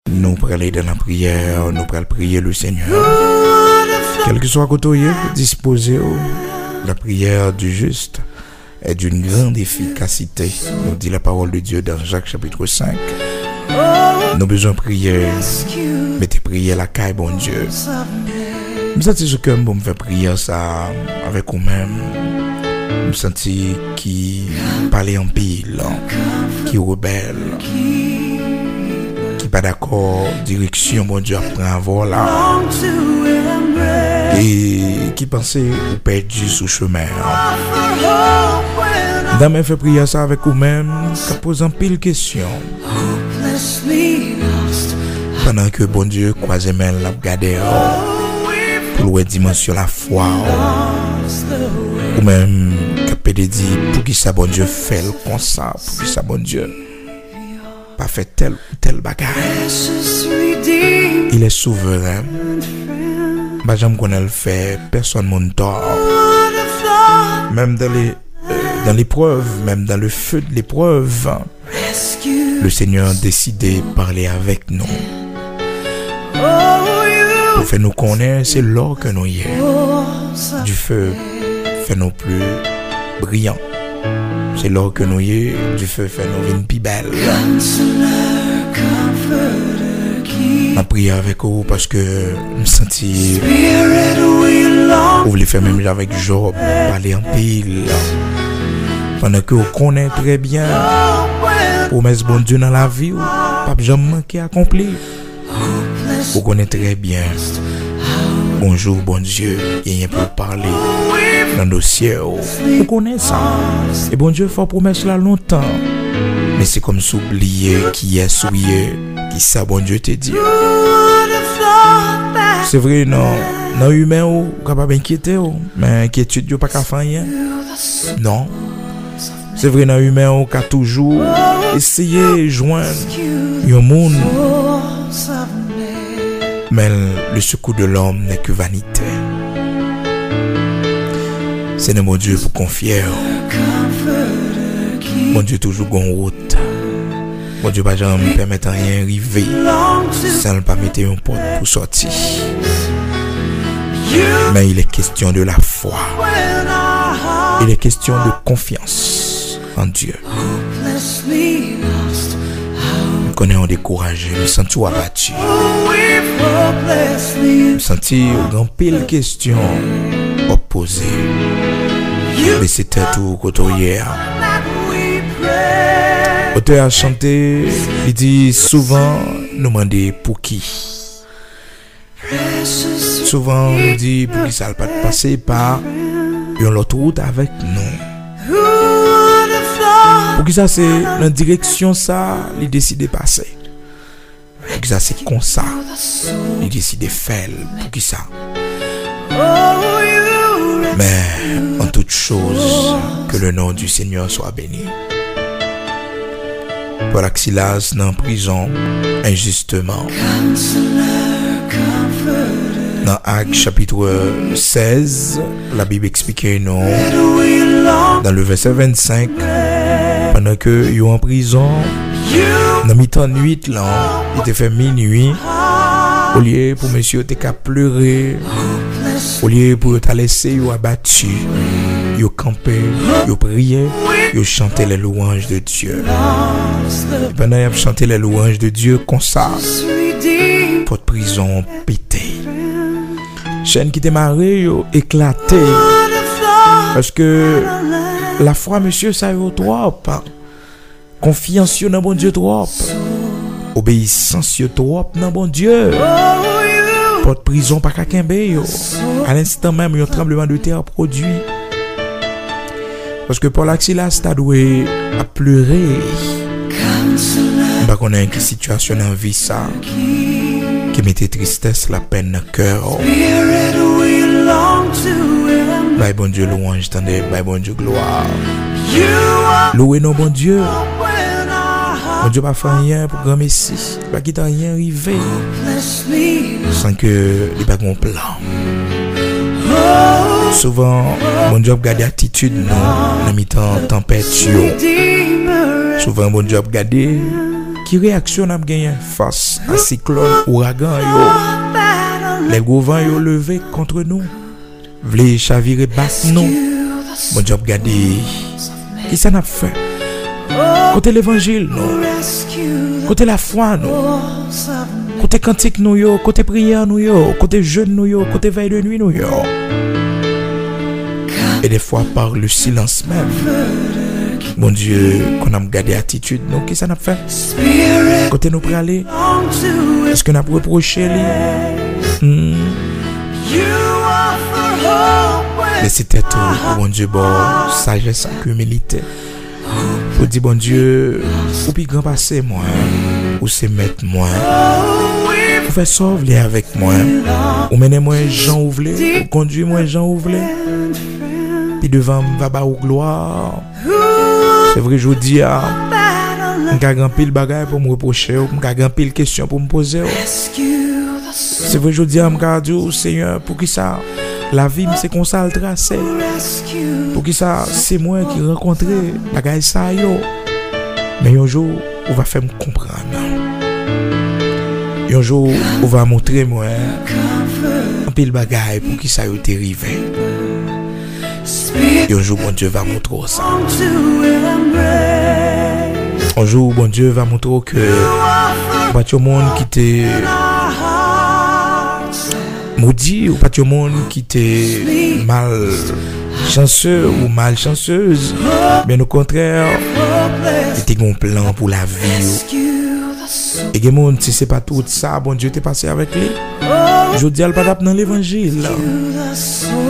Nous pour aller dans la prière, nous pour prier le Seigneur. Quel que soit côté, disposez la prière du juste est d'une grande efficacité, nous dit la parole de Dieu dans Jacques chapitre 5. Nous avons besoin de prier, mettez prier la caille, bon Dieu. Je me sens que je me fais prier ça avec vous-même. Je me sens qui parle en pile, qui rebelle, qui pas d'accord, direction, bon Dieu, après avoir là. Et qui pensait ou perdu sous chemin. Dans mes fait prier ça avec vous-même, qui pose en pile question. Pendant que bon Dieu croise main la garder pour le dimension la foi. Ou même qui peut dire pour qui ça bon Dieu fait comme ça, pour qui ça bon Dieu pas fait tel bagage. Il est souverain. Bah j'aime qu'on le fait, personne ne tort. Même dans l'épreuve, même dans le feu de l'épreuve, le Seigneur a décidé de parler avec nous. Pour faire nous connaître, c'est l'or que nous y est. Du feu fait nous plus brillants. C'est l'or que nous y est. Du feu fait nous une plus belle. Ma prière avec vous parce que je me sentis. Vous voulez faire même avec Job, parler en pile. Pendant que vous connaissez très bien, promesse bon Dieu dans la vie, pas jamais manqué accompli. Vous connaissez très bien. Bonjour, bon Dieu, il y a rien pour parler dans nos cieux. Vous connaissez ça. Et bon Dieu fait promesse là longtemps. Mais c'est comme s'oublier qui est souillé, qui ça bon Dieu te dit. C'est vrai, non humain ou capable d'inquiéter, mais inquiétude yo pas qu'à faire rien. Non. C'est vrai, non humain ou qu'a toujours essayé de joindre un monde. Mais le secours de l'homme n'est que vanité. C'est de mon Dieu pour confier. Mon Dieu toujours gon route. Mon Dieu pas jamais me permettre rien arriver sans ne pas mettre une porte pour sortir. Mais il est question de la foi. Il est question de confiance en Dieu. Nous connaissons découragé, nous sentons abattus. Nous sentons grand pile questions opposées. Mais c'était tout côté hier. L'auteur a chanté, il dit souvent, nous demandons pour qui. Souvent, on nous dit pour qui ça ne va pas passer par une autre route avec nous. Pour qui ça c'est dans direction ça, il décide de passer. Pour qui ça c'est comme ça, il décide de faire. Pour qui ça. Mais en toute chose, que le nom du Seigneur soit béni. Paul Silas dans prison injustement. Dans Actes chapitre 16, la Bible explique non. Dans le verset 25, pendant que ils sont en prison, dans mi-temps nuit là, il était fait minuit. Au lieu pour monsieur te qu'à pleurer, au lieu pour te laisser ou abattu, yo campé, yo prié, yo chanté les louanges de Dieu. Et pendant qu'ils chanté les louanges de Dieu comme ça, votre prison pété. Chaîne qui était marrée, yo éclaté. Parce que la foi, monsieur, ça y est trop. Confiance dans bon Dieu trop. Obéissance trop dans bon Dieu. Votre prison pas qu'à kembe. À l'instant même, un tremblement de terre produit. Parce que Paul Silas t'a doué à pleurer. Bah qu'on a une situation en vie ça qui mettait tristesse, la peine dans le cœur. Bah bon Dieu louange, tendez, bah bon Dieu gloire. Louez nos bon Dieu. Bon Dieu pas fait rien pour grand Messie. Pas qu'il t'a rien arrivé sans que il pas un plan. Souvent, bon Dieu regarde l'attitude non, en mi-temps tempête. Souvent bon Dieu regarde qui Qui réaction n'a gagné face à cyclone, ouragan yo. Les gros vents yo levé contre nous. Vle chavirer battre nous. Bon Dieu, regardez. Qui ça n'a fait? Côté l'évangile, non. Côté la foi, non. Côté cantique, nous yo. Côté prière, nous yo. Côté jeûne, nous yo. Côté veille de nuit, nous yo. Et des fois, par le silence même. Bon Dieu, qu'on a gardé attitude, nous, qui ça n'a fait? Côté nous pour aller. Est-ce qu'on a reproché lui? Mais c'était tout, bon Dieu, bon, sagesse, humilité. Pour dire, bon Dieu, ou puis grand passer moi, ou se mettre moi, ou faire sauver avec moi, ou mener moi Jean Ouvlé, ou conduire moi Jean Ouvlé, puis devant va ou gloire. C'est vrai, je vous dis, je grand pile bagaille pour me reprocher, je grand pile question pour me poser. C'est vrai, je dis à mon Seigneur, pour qui ça, la vie, c'est comme ça le tracé. Pour qui ça, c'est moi qui rencontre bagaille ça yo. Mais un jour, on va faire me comprendre. Un jour, on va montrer moi un pile bagaille pour qui ça yo t'est arrivé. Et un jour, bon Dieu va montrer ça. Un jour, bon Dieu va montrer que pas tout le monde qui t'est maudit ou pas tout le monde qui t'est mal chanceux ou malchanceuse. Bien au contraire, il y a un plan pour la vie. Et il y a monde, si c'est pas tout ça, bon Dieu t'est passé avec lui. Je dis, elle pas dans l'évangile.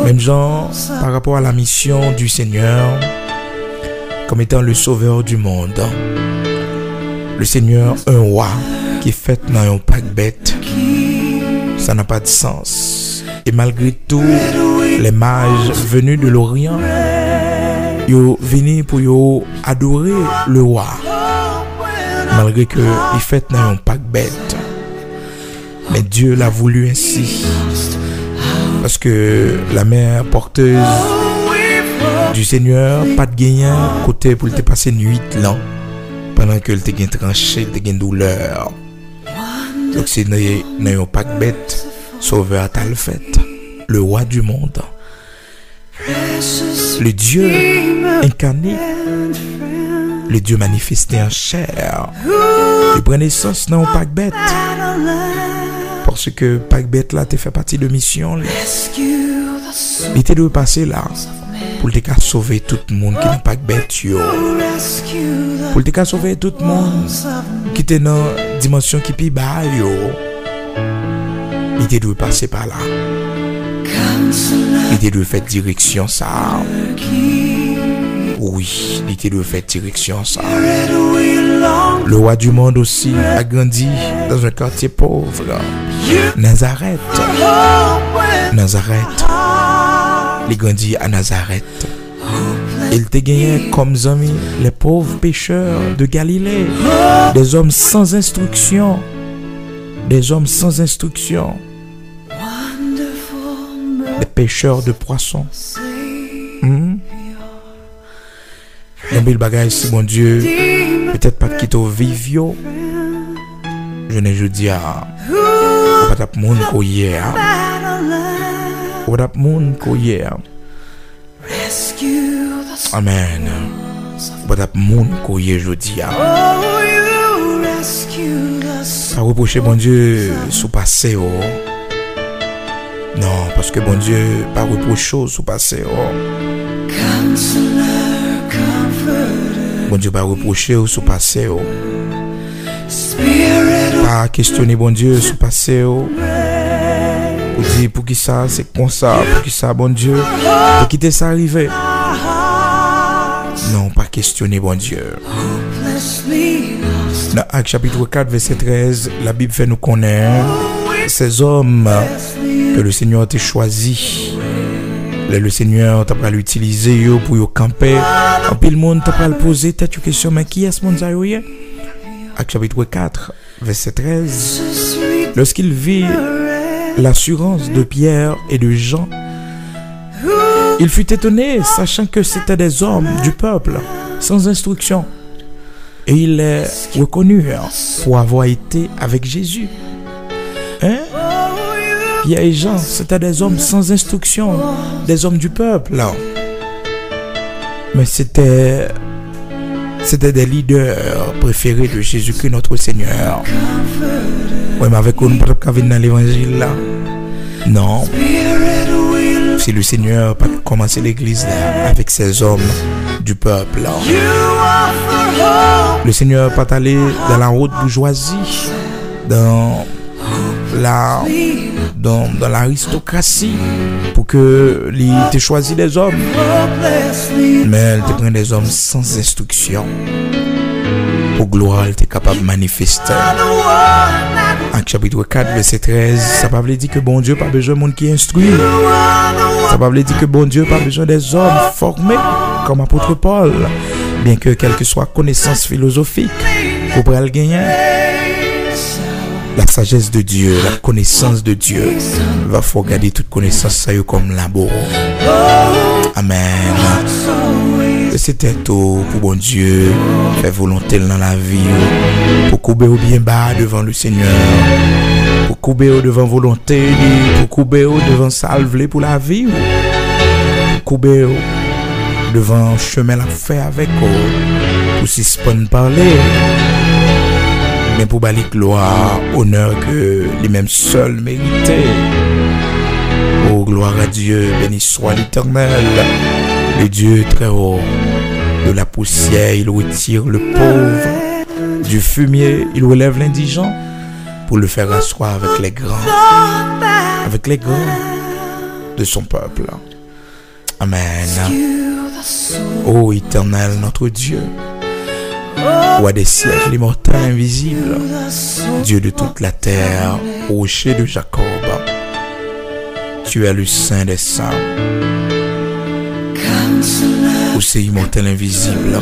Même genre, par rapport à la mission du Seigneur, comme étant le sauveur du monde. Le Seigneur, un roi qui est fait dans un pack bête, ça n'a pas de sens. Et malgré tout, les mages venus de l'Orient, ils sont venus pour adorer le roi. Malgré que il fait dans un pack bête. Mais Dieu l'a voulu ainsi. Parce que la mère porteuse du Seigneur, pas de gagnant, côté pour te passer 8 ans. Pendant que te gagne tranché, te gagne douleur. Donc c'est dans un pack bête, sauveur t'a le fait. Le roi du monde. Le Dieu incarné. Le Dieu manifesté en chair. Il prend naissance dans un pack bête. Parce que pack bête là, tu fait partie de mission. Il était de passer là. Pour te sauver tout le monde qui n'est pas bête. Pour te sauver tout le monde qui est dans la dimension qui est bas. Il était de passer par là. Il était de faire direction ça. Oui, il était de faire direction ça. Le roi du monde aussi a grandi dans un quartier pauvre. Nazareth. Il grandit à Nazareth. Il te gagné comme amis les pauvres pécheurs de Galilée. Des hommes sans instruction. Des hommes sans instruction. Des pêcheurs de poissons. Dans le bagage, si mon Dieu, peut-être pas quitter au vivio. Je ne je dis à pas tap moun ko hier. Pas tap moun ko hier. Amen. Pas tap moun ko hier je dis à. Pas reprocher mon Dieu sous passé oh. Non, parce que mon Dieu pas reprocher sous passé oh. Bon Dieu pas reprocher sous passé oh. Pas questionner bon Dieu sous passé oh. Pour dire pour qui ça c'est comme ça, pour qui ça bon Dieu, pour quitter ça arriver. Non, pas questionner bon Dieu. Dans Actes chapitre 4 verset 13, la Bible fait nous connaître ces hommes que le Seigneur t'a choisi. Le Seigneur t'a pas l'utiliser pour camper. En pile monde t'a pas poser tête question mais qui est ce monde ça yo? Actes chapitre 4 verset 13. Lorsqu'il vit l'assurance de Pierre et de Jean, il fut étonné, sachant que c'était des hommes du peuple, sans instruction. Et il est reconnu pour avoir été avec Jésus. Hein? Pierre et Jean, c'était des hommes sans instruction, des hommes du peuple. Là. Mais c'était des leaders préférés de Jésus-Christ, notre Seigneur. Oui, mais avec nous, pas venir dans l'évangile là. Non. C'est le Seigneur qui a commencé l'église là, avec ces hommes du peuple là. Le Seigneur n'est pas allé dans la haute bourgeoisie, dans l'aristocratie, pour que il te choisi des hommes. Mais il te prend des hommes sans instruction. Pour gloire, il était capable de manifester. Acte chapitre 4, verset 13, ça ne veut pas dire que bon Dieu n'a pas besoin de monde qui instruit. Ça ne veut pas dire que bon Dieu n'a pas besoin des hommes formés comme apôtre Paul. Bien que quelle que soit connaissance philosophique, pour le gagner, la sagesse de Dieu, la connaissance de Dieu, va faut garder toute connaissance ça comme labo. Amen. C'était tout pour bon Dieu, faire volonté dans la vie, pour couper au bien bas devant le Seigneur, pour couper au devant volonté, pour couper au devant salve pour la vie, pour couper au devant chemin la fait avec eux, pour s'y parler, mais pour balayer gloire, honneur que les mêmes seuls méritaient. Oh, gloire à Dieu, béni soit l'Éternel, le Dieu très haut. De la poussière, il retire le pauvre. Du fumier, il relève l'indigent pour le faire asseoir avec les grands de son peuple. Amen. Ô Éternel, notre Dieu, roi des siècles immortels invisibles, Dieu de toute la terre, rocher de Jacob, tu es le Saint des saints. Aussi immortel invisible,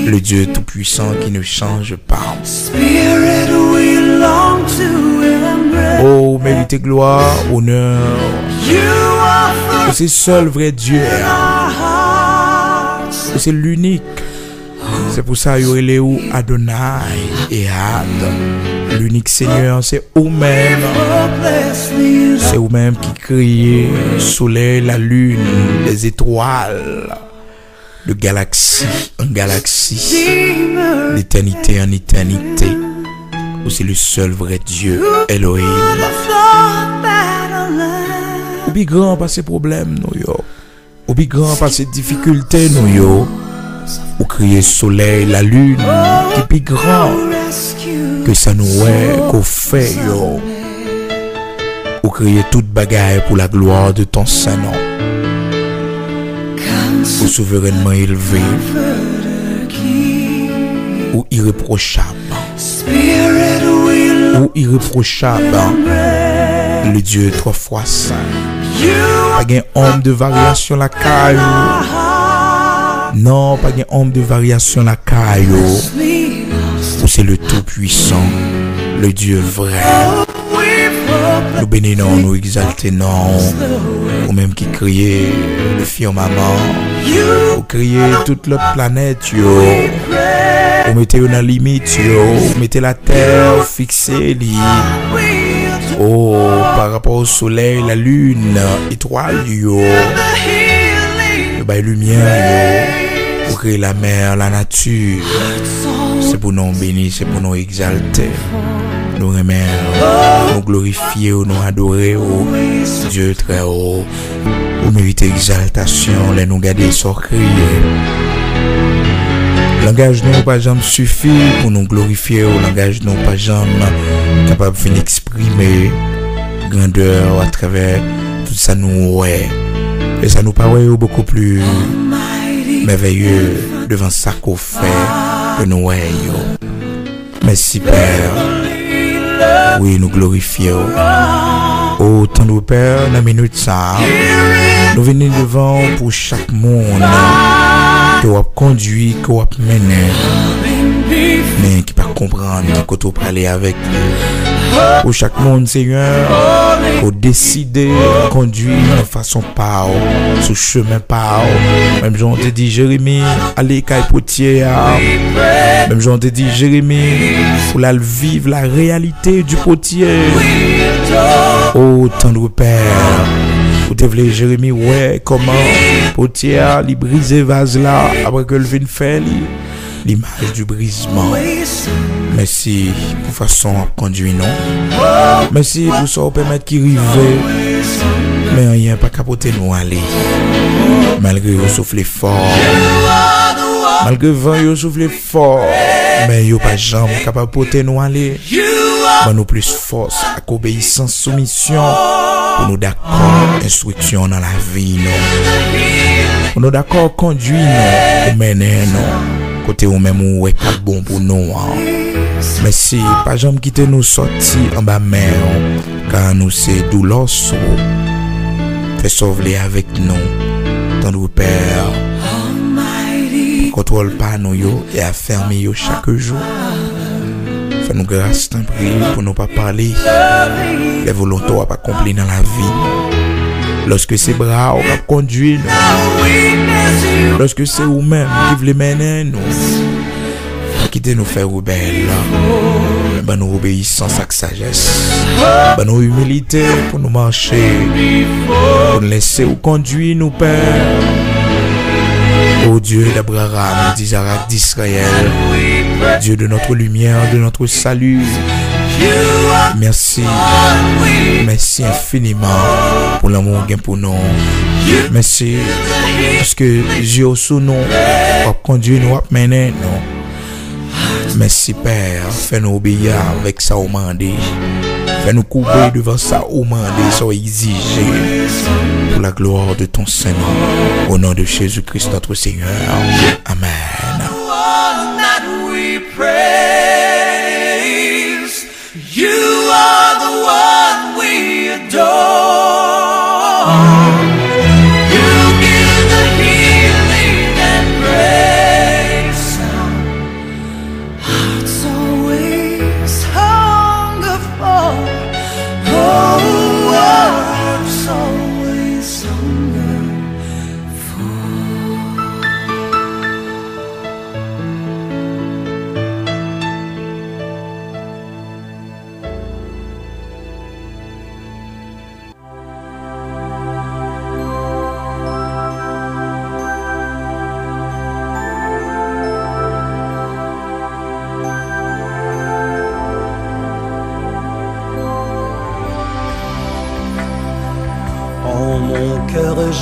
le Dieu tout-puissant qui ne change pas. Oh, mérite gloire, honneur. C'est seul vrai Dieu. C'est l'unique. C'est pour ça qu'il y aurait Léo, Adonai et Ad. L'unique Seigneur, c'est vous-même. C'est vous-même qui créez le soleil, la lune, les étoiles, de galaxie en galaxie, d'éternité en éternité. C'est le seul vrai Dieu, Elohim. Ou bien grand par ces problèmes, nous yo. Ou bien grand par ces difficultés, nous yo. Ou crier soleil, la lune, qui est plus grand que ça nous est qu'on fait yo. Ou crier toute bagaille pour la gloire de ton Saint-Nom. Ou souverainement élevé, ou irréprochable, le Dieu 3 fois saint. Pas un homme de variation la caillou. Non, pas un homme de variation la caillou. Ou c'est le tout-puissant, le Dieu vrai. Nous bénissons, nous exaltons, ou même qui criait le firmament, ou crier toute l'autre planète, yo. Ou mettez une limite, yo. Mettez la terre fixée, li. Oh, par rapport au soleil, la lune, étoile, yo. Bah, lumière, yo. Pour créer la mer, la nature. C'est pour nous bénir, c'est pour nous exalter. Nous remercions, nous glorifions, nous adorons, Dieu très haut. Vous méritez exaltation, les nous garder sans crier. Langage nous pas jamais suffit pour nous glorifier, langage nous pas jamais capable de exprimer grandeur à travers tout ça nous ouais. Et ça nous paraît beaucoup plus merveilleux devant ça qu'on fait que nous ouais. Merci Père. Oui, nous glorifions. Oh, tant de Père, dans la minute ça, nous venons devant pour chaque monde que vous conduit, que vous mené, mais qui ne peut pas comprendre, que vous parlez avec. Pour chaque monde, Seigneur, Ou décider, conduire de façon par, sous chemin par. Même j'en te dit Jérémie, allez caille potier. Même j'en te dit Jérémie, pour la vivre la réalité du potier. Oh tendre Père, vous te voulez Jérémie, ouais, comment potier li briser vase là après que le vin fait l'image du brisement. Merci pour façon à conduire non. Merci pour ça permettre qu'il rive. Mais rien pas capoter nous aller. Malgré vous soufflez fort. Malgré vent vous soufflez fort. Mais yo pas jamais capable porter nous aller. Mais nous plus force à obéissance soumission pour nous d'accord instruction dans la vie non. Pour nous d'accord conduire nous mener nous côté ou même ou est pas bon pour nous. Merci pas jamais quitter nous sortir en bas mer car nous c'est douleur sous. Fais sauver avec nous tendre Père. Contrôle pas nous yo et afferme yo chaque jour. Fais-nous grâce tant prie pour nous pas parler. Les volontés à pas accomplir dans la vie. Lorsque c'est bras on conduit nous. Lorsque c'est vous-même qui voulez mener nous. Quittez nous faire rebelle. Ben nous obéissance avec sagesse. Ben nous humilité pour nous marcher. Pour nous laisser ou conduire nous Père. Ô Dieu d'Abraham, d'Isaac, d'Israël, Dieu de notre lumière, de notre salut, merci, merci infiniment pour l'amour qu'il y a pour nous. Merci parce que Dieu sous nous va conduire nous, va mener nous. Merci Père, fais-nous obéir avec ça au mandé. Fais-nous couper devant ça au mandé, ça exigé. Pour la gloire de ton Saint nom, au nom de Jésus-Christ notre Seigneur. Amen.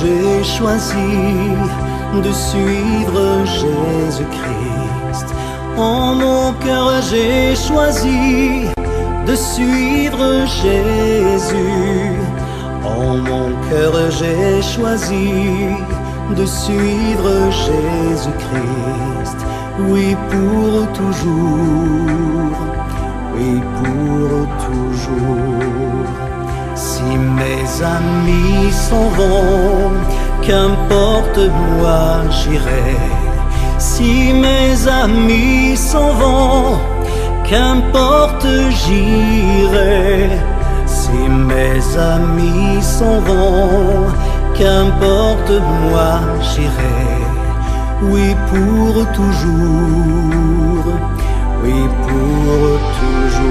J'ai choisi de suivre Jésus-Christ. En mon cœur j'ai choisi de suivre Jésus. En mon cœur j'ai choisi de suivre Jésus-Christ. Oui pour toujours, oui pour toujours. Si mes amis s'en vont, qu'importe moi j'irai. Si mes amis s'en vont, qu'importe j'irai. Si mes amis s'en vont, qu'importe moi j'irai. Oui pour toujours, oui pour toujours.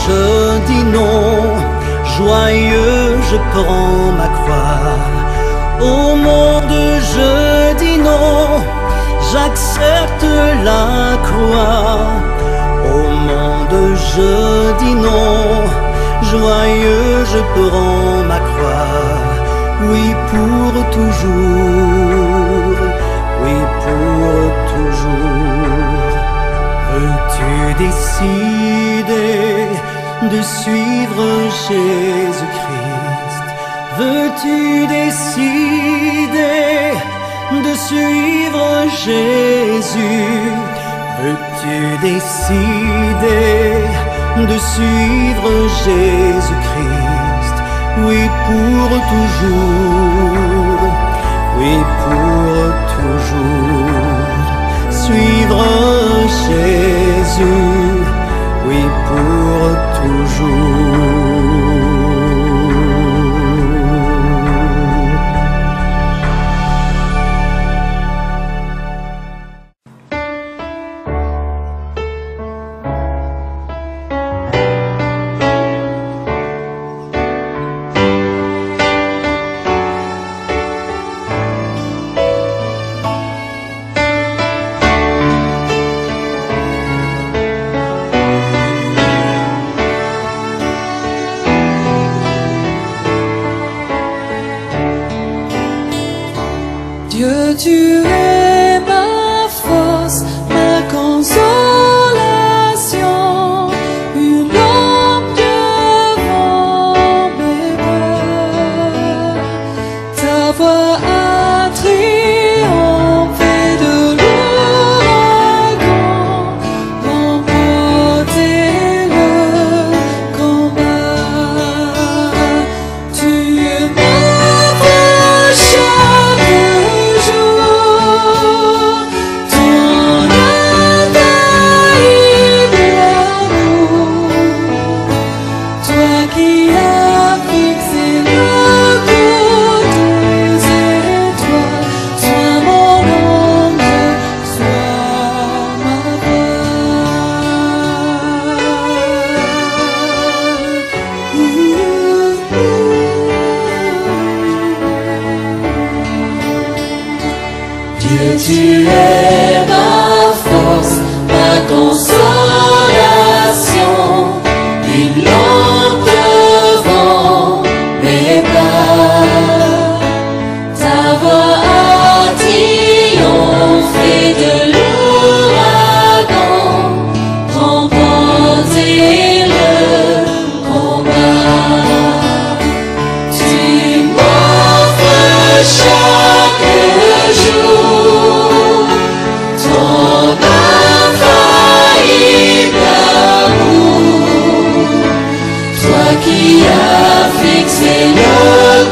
Je dis non, joyeux je prends ma croix. Au monde je dis non, j'accepte la croix. Au monde je dis non, joyeux je prends ma croix. Oui pour toujours, oui pour toujours. Veux-tu décider de suivre Jésus-Christ? Veux-tu décider de suivre Jésus? Veux-tu décider de suivre Jésus-Christ? Oui pour toujours, oui pour toujours. Suivre Jésus. toujours. Dieu, tu es ma force, ma consolation, une lampe devant mes pas. Ta voix a triomphé de l'ouragan, remporté le combat. Tu m'offres chaque Dieu, tu es ma force, ma consolation, une lampe devant mes pas. Ta voix a triomphé de l'ouragan, remporté le combat. Tu m'offres chaque jour ton infaillible amour, toi qui as fixé le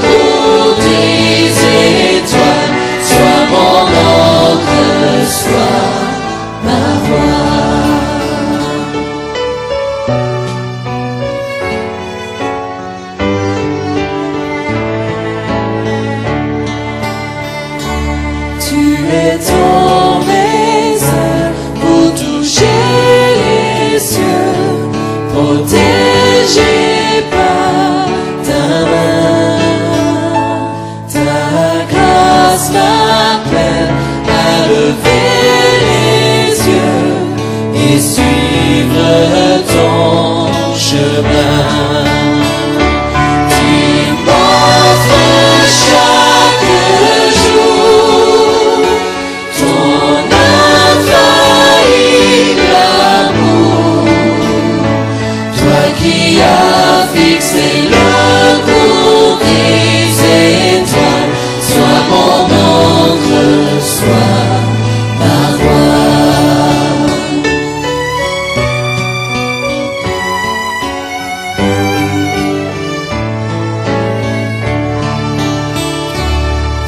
cours des étoiles, sois mon encre, sois ma voix. Tu es tombé pour toucher les cieux, protégé par ta main. Ta grâce m'appelle à lever les yeux et suivre ton chemin. Tu m'offres chaque jour ton infaillible amour, toi qui as fixé le cours des étoiles, sois mon encre, sois ma voix.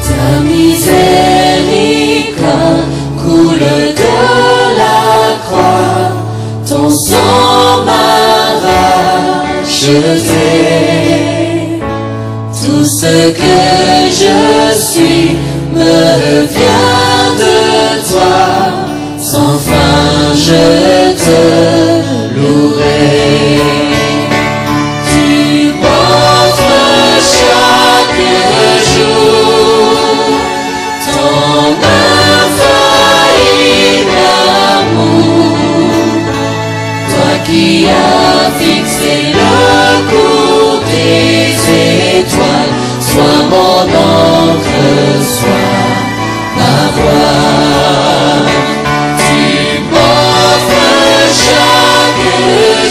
Ta miséricorde coule de la croix, ton sang m'a racheté. Tout ce que je suis me vient de toi, sans fin je te louerai. Tu m'offres chaque jour ton infaillible amour, toi qui as fixé le cours des étoiles, sois mon encre, sois ma voix. Tu m'offres chaque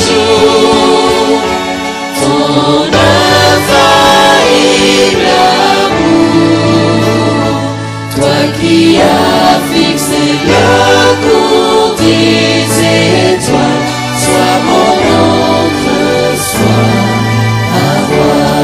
jour ton infaillible amour, toi qui as fixé le cours des étoiles, sois mon encre, sois ma voix.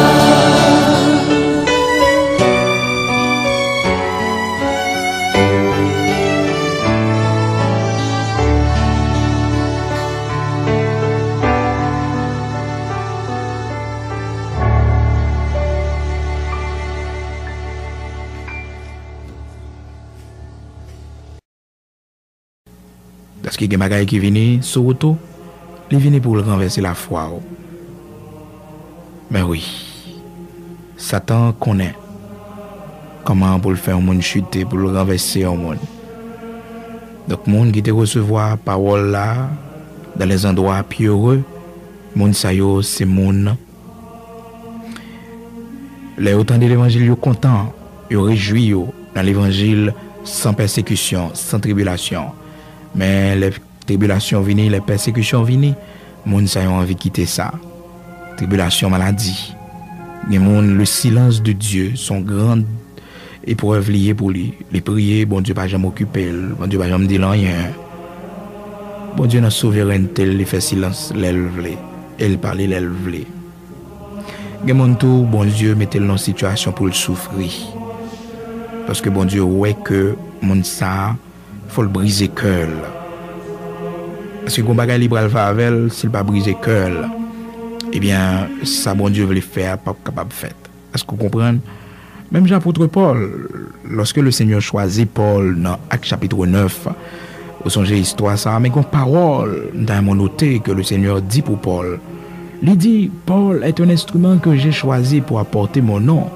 Parce que les bagailles qui viennent sur auto, ils viennent pour le renverser la foi. Mais oui, Satan connaît comment pour le faire un monde chuter, pour le renverser un monde. Donc, monde qui te recevoir parole là, dans les endroits plus heureux, monde ça yo, c'est monde. Les autant de l'évangile, yo content, yo réjoui yo dans l'évangile sans persécution, sans tribulation. Mais les tribulations viennent, les persécutions viennent, monde ça yo envie de quitter ça. Tribulation, maladie. Les monde, le silence de Dieu, son grande épreuve liée pour lui. Les prier, bon Dieu pas jamais occupé, bon Dieu pas jamais dit rien. Bon Dieu dans souveraineté, il fait silence, l'élève, il parle, l'élève. Les monde tout, bon Dieu mettez dans situation pour le souffrir. Parce que bon Dieu ouais que monde ça faut le briser cœur. Parce que quand bagay libre al va avec, s'il pas briser cœur, eh bien ça bon Dieu veut le faire pas capable de faire. Est-ce que vous comprenez? Même l'apôtre Paul, lorsque le Seigneur choisit Paul dans Actes chapitre 9, vous songez l'histoire ça, mais une parole dans mon noté que le Seigneur dit pour Paul. Il dit, Paul est un instrument que j'ai choisi pour apporter mon nom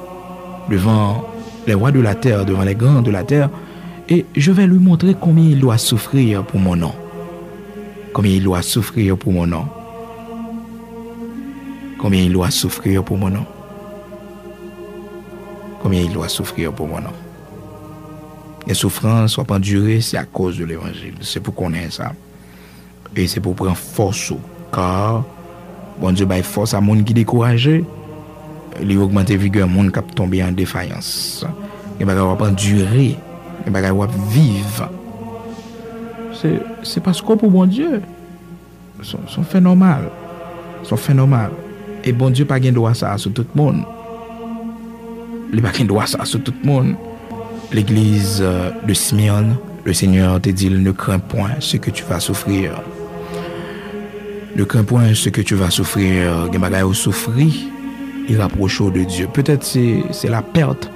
devant les rois de la terre, devant les grands de la terre, et je vais lui montrer combien il doit souffrir pour mon nom. Combien il doit souffrir pour mon nom. Combien il doit souffrir pour mon nom. Combien il doit souffrir pour mon nom. Les souffrances soient pas endurées, c'est à cause de l'évangile. C'est pour qu'on ait ça. Et c'est pour prendre force. Car, bon Dieu, bah, force à monde qui découragé, il augmente la vigueur, monde qui tombe en défaillance. Il va pas endurer, il va vivre. C'est parce que pour bon Dieu, son fait normal. Son fait normal. Et bon Dieu pas gain droit ça sur tout le monde. Il pas gain droit ça sur tout le monde. L'église de Smyrne, le Seigneur te dit, ne crains point ce que tu vas souffrir. Ne crains point ce que tu vas souffrir. Les bagailles au souffrir, il rapproche de Dieu. Peut-être c'est la perte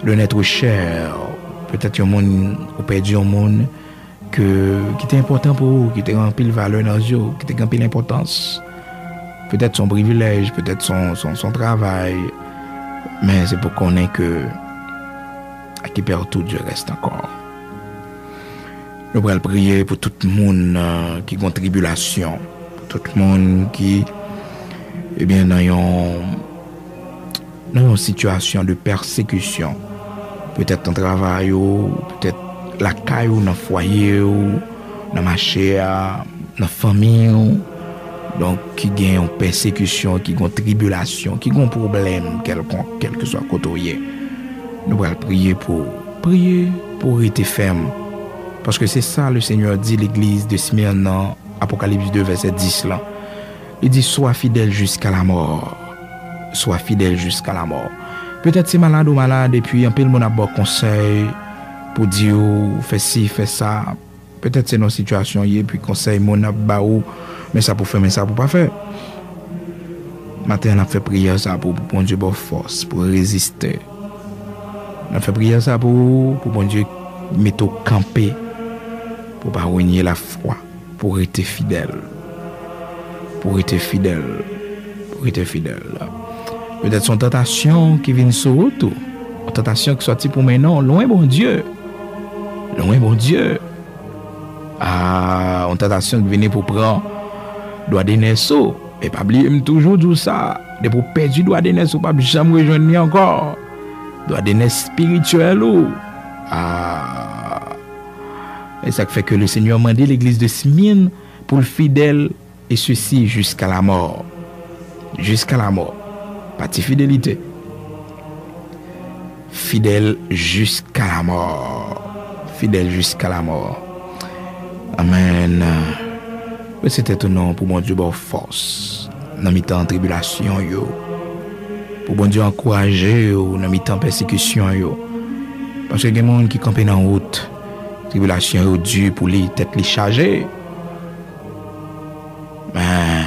de notre cher. Peut-être un monde, ou perdu un monde qui était important pour vous, qui était rempli de valeur dans Dieu, qui était rempli d'importance. Peut-être son privilège, peut-être son travail. Mais c'est pour qu'on ait que à qui perd tout, Dieu reste encore. Nous allons prier pour tout le monde qui est en tribulation, pour tout le monde qui est bien dans une situation de persécution. Peut-être dans le travail, peut-être la caille, dans le foyer, dans le marché, dans la famille. Donc, qui gagne en persécution, qui gagne en tribulation, qui gagne un problème, quel que soit côté. Nous allons prier pour rester ferme. Parce que c'est ça le Seigneur dit l'église de Smyrne dans Apocalypse 2, verset 10 là. Il dit, sois fidèle jusqu'à la mort. Sois fidèle jusqu'à la mort. Peut-être c'est malade ou malade, et puis un peu le monde a bon conseil pour dire, fais ci, fais ça. Peut-être c'est nos situations, et puis conseil, mon a baou, mais ça pour faire, mais ça pour pas faire. Matin, on a fait prière ça pour bon Dieu bonne force, pour résister. On a fait prière ça pour bon Dieu mettre au camper, pour pas renier la foi, pour rester fidèle. Pour rester fidèle. Pour rester fidèle. Peut-être son tentation qui vient sur autour. Une tentation qui sortit pour maintenant, loin bon Dieu. Loin bon Dieu. Une tentation qui vient pour prendre doit des naisseaux. Et pas oublier toujours tout ça. De pour perdre doit des naisseaux, pas jamais rejoindre encore. Doit des naisses spirituelles. Et ça fait que le Seigneur m'a dit l'église de Smyrne pour le fidèle et ceci jusqu'à la mort. Jusqu'à la mort. Pas de fidélité. Fidèle jusqu'à la mort. Fidèle jusqu'à la mort. Amen. C'est étonnant pour mon Dieu bonne force. Dans mi-temps tribulation yo. Pour bon Dieu encourager yo dans mi-temps persécution yo. Parce que il y a des gens qui campent dans route. Tribulation yo dur pour les têtes les charger. Mais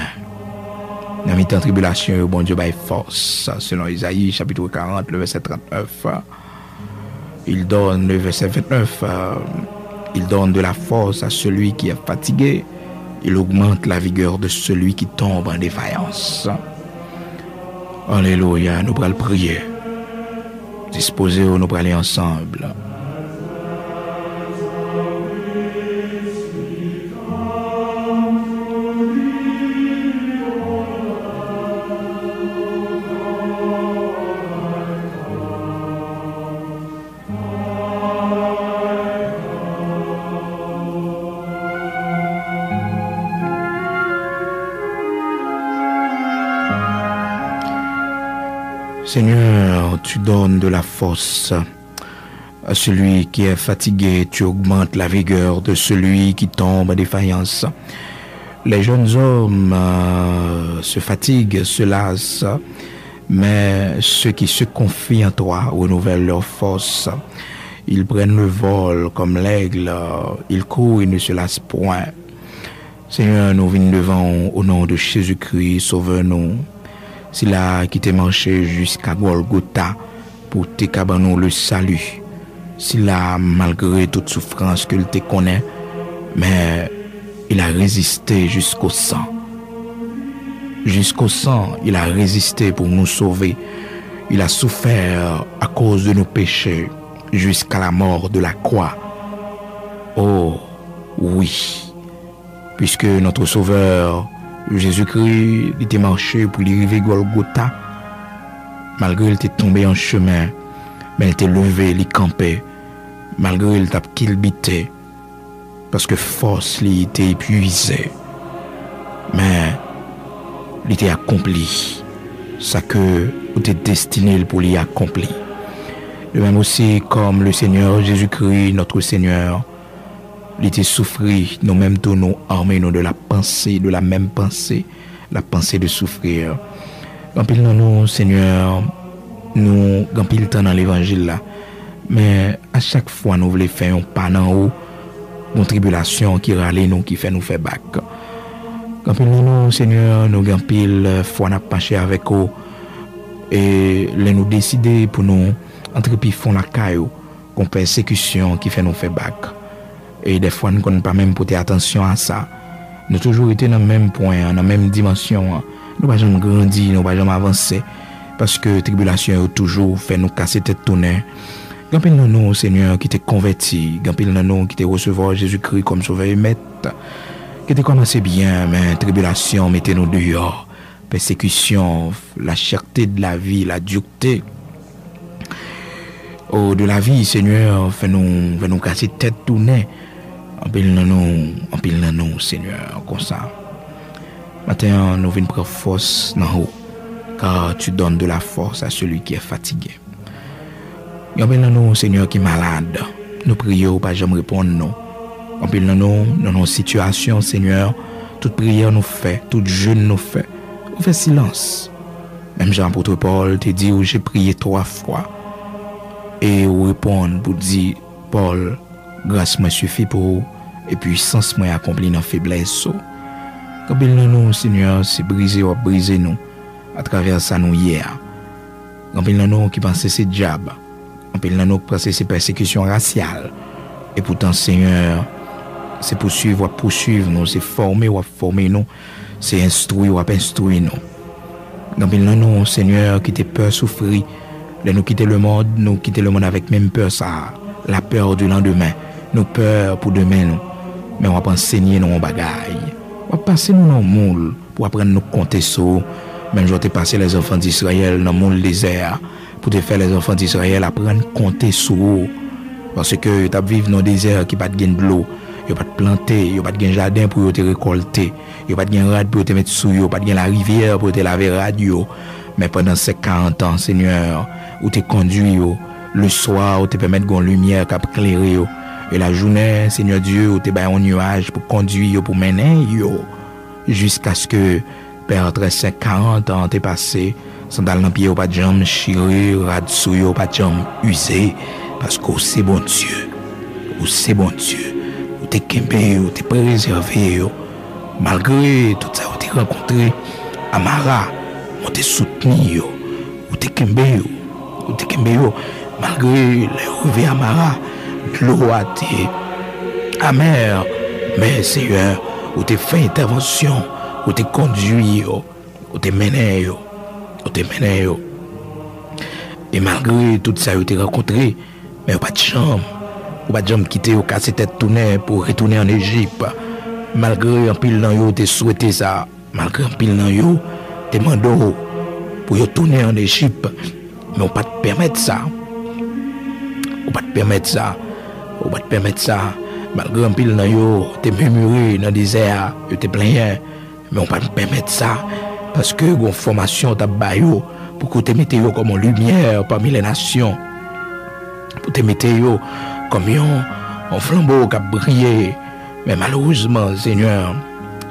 dans mi-temps tribulation, bon Dieu baille force. Selon Isaïe, chapitre 40, le verset 39, il donne le verset 29. Il donne de la force à celui qui est fatigué. Il augmente la vigueur de celui qui tombe en défaillance. Alléluia, nous allons prier. Disposez, nous allons aller ensemble. Seigneur, tu donnes de la force à celui qui est fatigué, tu augmentes la vigueur de celui qui tombe en défaillance. Les jeunes hommes se fatiguent, se lassent, mais ceux qui se confient en toi renouvellent leur force. Ils prennent le vol comme l'aigle, ils courent et ne se lassent point. Seigneur, nous venons devant au nom de Jésus-Christ, sauve-nous. C'est là qui t'est marché jusqu'à Golgotha pour te cabanon le salut. C'est là, malgré toute souffrance qu'il te connaît, mais il a résisté jusqu'au sang. Jusqu'au sang, il a résisté pour nous sauver. Il a souffert à cause de nos péchés jusqu'à la mort de la croix. Oh, oui, puisque notre Sauveur, Jésus-Christ, il était marché pour arriver à Golgotha. Malgré il était tombé en chemin, mais il était levé, il campé. Malgré il t'a kilbité, parce que force il était épuisé. Mais il était accompli. Ça que il était destiné pour l'y accomplir. De même aussi comme le Seigneur Jésus-Christ, notre Seigneur, il était souffri, nous-mêmes tous nous armés nous de la pensée, de la même pensée, la pensée de souffrir. Quand il nous, Seigneur, nous, quand il temps dans l'évangile là, mais à chaque fois nous voulons faire un pas en haut, une tribulation qui râle nous, qui fait nous faire bac. Quand il nous, Seigneur, nous quand il fois n'a penché avec eux et nous décider pour nous entrepris font la caillou, qu'on persécution qui fait nous faire bac. Et des fois, nous ne connaissons pas même porter attention à ça. Nous avons toujours été dans le même point, dans la même dimension. Nous n'avons jamais grandi, nous n'avons jamais avancé. Parce que la tribulation a toujours fait nous casser tête tournée. Quand nous, Seigneur, qui t'es converti, quand nous, qui t'es recevoir Jésus-Christ comme sauveur et maître, qui t'es commencé bien, mais la tribulation mettait nous dehors. Persécution, la cherté de la vie, la dureté. Oh, de la vie, Seigneur, fait nous casser tête tournée. En pile nous, Seigneur, comme ça. Maintenant, nous venons prendre force dans haut, car tu donnes de la force à celui qui est fatigué. En pile nous, Seigneur, qui est malade, nous prions, pas jamais répondre non. En pile nous, dans nos situations, Seigneur, toute prière nous fait, toute jeûne nous fait. On fait silence. Même Jean-Apôtre Paul te dit où j'ai prié 3 fois. Et on répond pour dire, Paul, grâce me suffit pour vous, et puissance m'a accompli dans faiblesse. Quand il nous, Seigneur, c'est briser ou briser nous, à travers ça nous hier. Quand il nous qui pense c'est diable, quand il nous pense c'est persécution raciale, et pourtant, Seigneur, c'est poursuivre nous, c'est former nous, c'est instruire nous. Quand il nous, Seigneur, qui te peur souffrir, nous quitter le monde avec même peur ça, la peur du lendemain, nous peur pour demain nous, mais on va pas enseigner nos bagailles, on va passer nous dans le monde pour apprendre nous compter sur, même je vais passer les enfants d'Israël dans le monde désert pour te faire les enfants d'Israël apprendre compter sur, parce que tu vivre dans le désert qui pas de gain de l'eau, il pas de planter, il pas de gain jardin pour te récolter, il pas de gain rad pour te mettre sous, il pas de gain la rivière pour te laver radio. Mais pendant ces 40 ans, Seigneur, où tu conduis, le soir, où tu permets de lumière qui éclairer, et la journée, Seigneur Dieu, où tu as un nuage pour conduire, pour mener, jusqu'à ce que, Père, après ces 40 ans, tu es passé, sandal dans pied, pas de jambes chirées, rad sous, pas de jambes usées, parce que c'est bon Dieu, où tu es kembé, où tu es préservé, malgré tout ça, où tu es rencontré, Amara, on te soutenu, ou te kembé, malgré les revers Amara, l'eau a amer. Mais Seigneur, où t'es fait intervention, où t'es conduit, où t'es mené, où t'es mené. Et malgré tout ça, où t'es rencontré, mais pas de chambre. Ou pas de jambe quitter au casser tête tourner pour retourner en Égypte. Malgré un pile dans yo, t'es souhaité ça. Malgré un pile dans yo, t'es mandé pour yo tourner en Égypte. Mais on pas te permettre ça. On pas te permettre ça. On pas te permettre ça. Malgré un pile dans yo, t'es murmuré dans le désert, yo t'es plein. Mais on pas te permettre ça. Parce que une formation t'a baillé pour que tu mettes yo comme une lumière parmi les nations. Pour te mettre yo comme un flambeau qui a brillé. Mais malheureusement, Seigneur,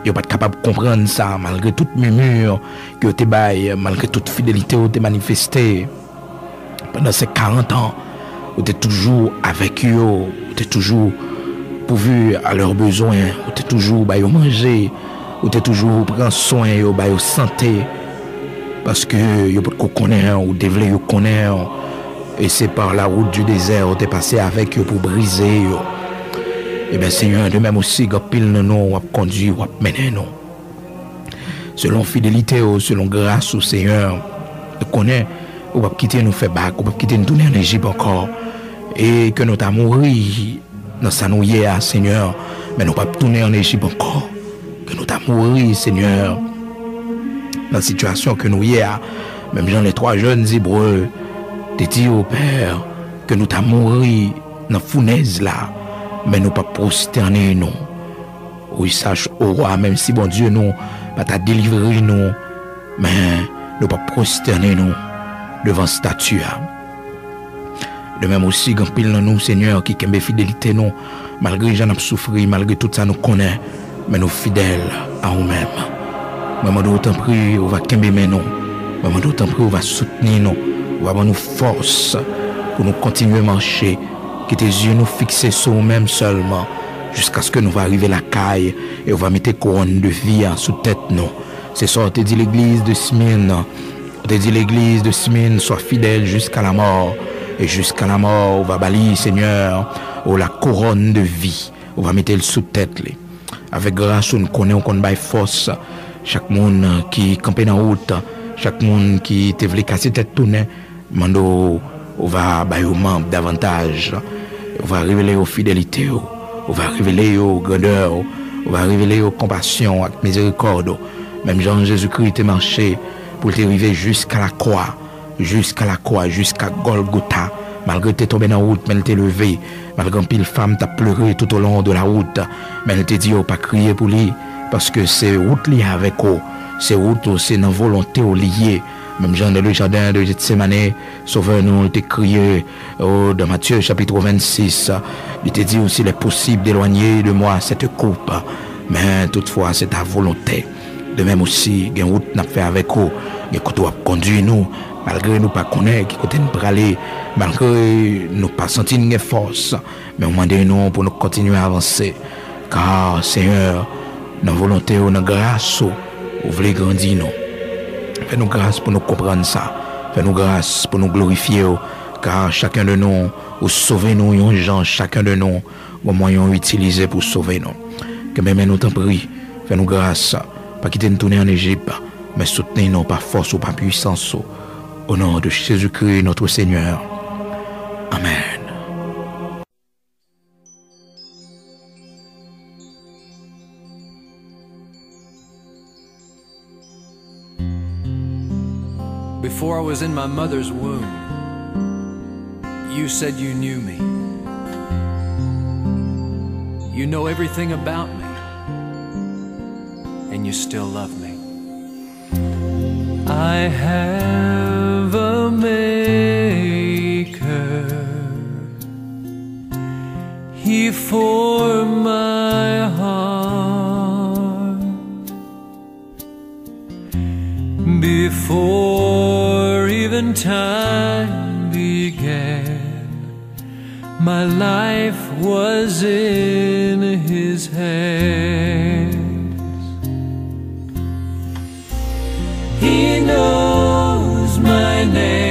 yo pas capable de comprendre ça, malgré toute murmure que tu baille, malgré toute fidélité que tu manifestée. Pendant ces 40 ans, où tu es toujours avec eux, où tu es toujours pourvu à leurs besoins, où tu es toujours bah, manger, où tu es toujours prendre soin, bah, santé. Parce que yo peut connaître ou devler yo connaître. Et c'est par la route du désert où tu es passé avec eux pour briser. Et bien Seigneur, de même aussi, quand pile nous, on conduit, on mener nous. Selon fidélité, selon grâce au Seigneur, tu connais, on va quitter nous faire bac, on va quitter nous tourner en Égypte encore. Et que nous t'avons mouru dans sa nouille, Seigneur, mais nous pas tourner en Égypte encore. Que nous t'avons mouru, Seigneur, dans la situation que nous y a, même dans les 3 jeunes Hébreux, t'es dit au Père que nous t'avons mouru dans la fournaise là, mais nous pas prosterner nous. Oui, sache au roi, même si bon Dieu nous pas t'a délivré nous, mais nous pas prosterner nous devant statue. De même aussi, quand pile dans nous, Seigneur, qui aime fidélité nous, malgré j'en ai souffert, malgré tout ça nous connaît, mais nous fidèles à nous-mêmes. Maman d'autant prie, on va aimer nous. Maman d'autant prie, on va soutenir nous. On va avoir nous force pour nous continuer à marcher. Que tes yeux nous fixés sur nous-mêmes seulement. Jusqu'à ce que nous va arriver à la caille et on va mettre couronne de vie sous tête nous. C'est ça, on te dit l'église de Smyrne. On te dit l'église de Smyrne, sois fidèle jusqu'à la mort. Et jusqu'à la mort, on va balayer, Seigneur, la couronne de vie. On va mettre le sous tête. Avec grâce, on nous connaît, on connaît force. Chaque monde qui campait dans la route, chaque monde qui te voulait casser tête tournée, mando, on va bailler aux membres davantage. On va révéler aux fidélités, on va révéler aux grandeurs, on va révéler aux compassions, à miséricorde. Même Jean Jésus-Christ est marché pour t'arriver jusqu'à la croix, jusqu'à Golgotha. Malgré que tu es tombé dans la route, mais elle t'est levé. Malgré que pile femme t'a pleuré tout au long de la route, mais elle t'a dit, pas crier pour lui. Parce que c'est route liée avec eux. C'est route, c'est dans volonté liée. Même Jean de le jardin de Gethsémane, Sauveur nous, il t'a crié dans Matthieu chapitre 26. Il t'a dit aussi, il est possible d'éloigner de moi cette coupe. Mais toutefois, c'est ta volonté. De même aussi, il y a une route n'a fait avec eux. Il y a côté conduit nous, malgré nous pas connaître, qui côté nous aller, malgré nous pas sentir une force. Mais on demande nous pour nous continuer à avancer. Car, Seigneur, dans volonté ou dans grâce, vous voulez grandir nous. Fais-nous grâce pour nous comprendre ça. Fais-nous grâce pour nous glorifier. Car chacun de nous, ou sauver nous, yon gens, chacun de nous, au moyen utilisé pour sauver nous. Que même nous t'en prie, fais-nous grâce, pas quitter nous tourner en Égypte, mais soutenez-nous par force ou par puissance. Au nom de Jésus-Christ, notre Seigneur. Amen. Before I was in my mother's womb, you said you knew me. You know everything about me, and you still love me. I have a maker. He formed my heart before even time began. My life was in His hands. He knows my name.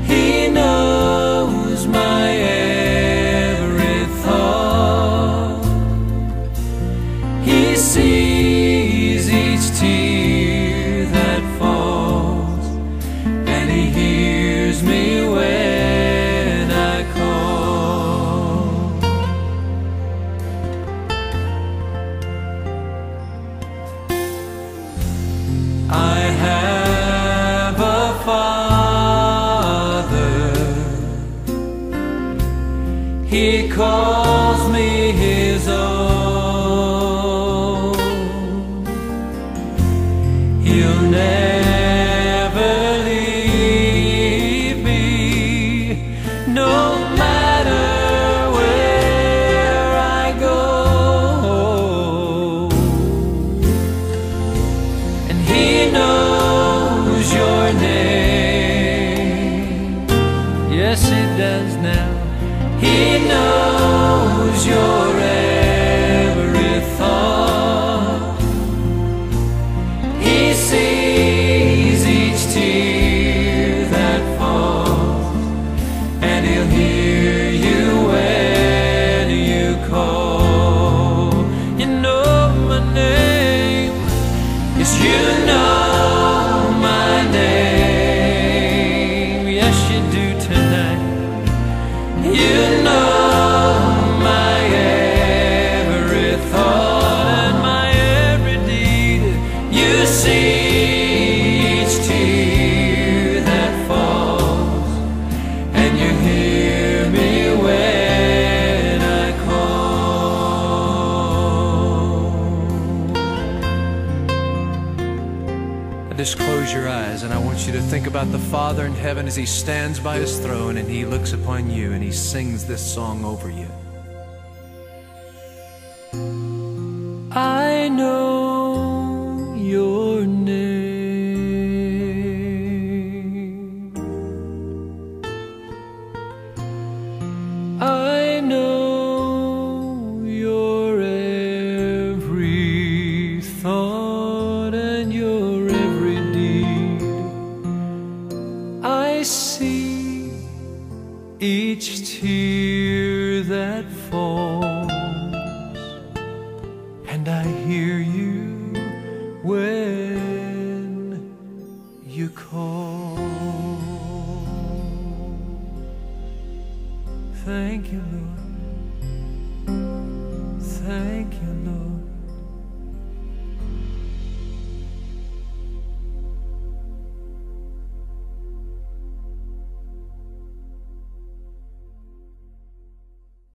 He knows my He calls me his own. He'll never leave me, no matter where I go. And he knows your name. Yes, he does now. He knows your every thought. He sees each tear that falls, and he'll hear you when you call. You know my name. Yes, you know my name. Yes, you do tonight. You know my every thought and my every deed. You see each tear that falls, and you hear me when I call. Just close your eyes, and I want you to think about the Father in heaven as He stands by His throne and He looks upon you and He sings this song over you. I know your name. I know your every thought and your every deed. I see each tear that falls,